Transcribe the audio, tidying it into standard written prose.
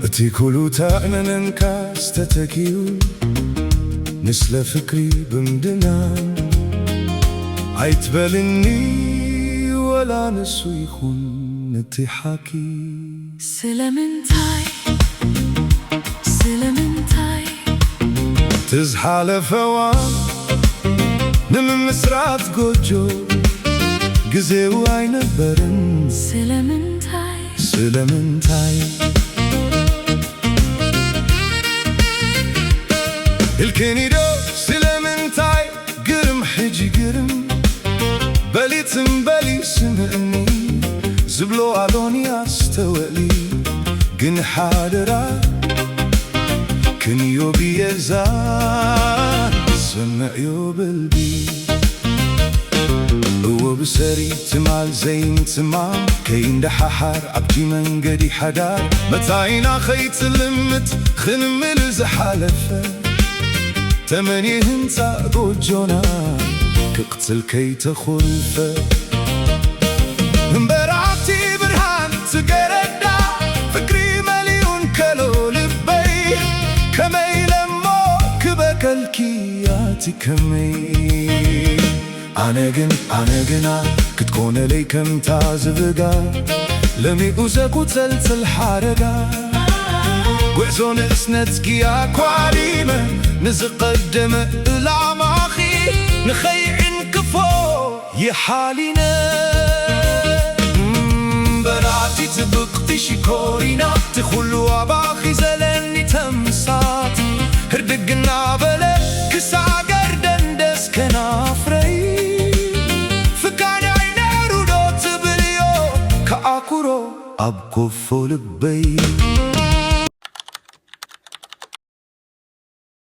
እቲ ኩሉ ተኣመነንካስ ተተኪኡ ምስለ ፍቅሪ ብምድናን ኣይትበልኒ ወላ ንሱ ይኹን እቲ ሓቂ ስለምንታይ ትዝሓለፈዋ ንምምስራት ጎጆ ጊዜው ኣይነበርን ስለምንታይ ኢልክኒዶ ስለምንታይ ግርም ሕጂ ግርም በሊትም በሊ ስምዕኒ ዝብሎ ኣሎኒ ኣስተውዕሊ ግን ሓደራ ክንዮ ብየዛ ስምዕዮ ብልቢ እዎ ብሰሪ ትማል ዘይምትማም ከይንደሓሓር ኣብቲ መንገዲ ሓዳር መታይና ኸይትልምት ክንምል ዝሓለፈ ተመኒ ህንፃ ጎጆና ክቕፅል ከይተኾልፈ እምበር ኣብቲ ብርሃን ትገረዳ ፍቅሪ መሊኡን ከሎ ልበይ ከመይ ለሞ ክበቀልኪ ኣቲ ከመይ ኣነ ግና ክትኮነለይ ከምታ ዝብጋ ለሚኡ ዘቁፀልፅል ሓረጋ ጉዕዞ ንእስነትኪ ኣኳሪመ ንዝቐደመ ዕላማኺ ንኸይዕንክፎ ይሓሊነ በራቲ ትብቕቲ ሽኮሪና ትኹሉ ኣባኺ ዘለኒ ተምሳት ህርድግና በለ ክሳገር ደንደስ ከናፍረይ ፍካናይ ነሩዶ ትብልዮ ከኣኩሮ ኣብ ኮፎ ልበይ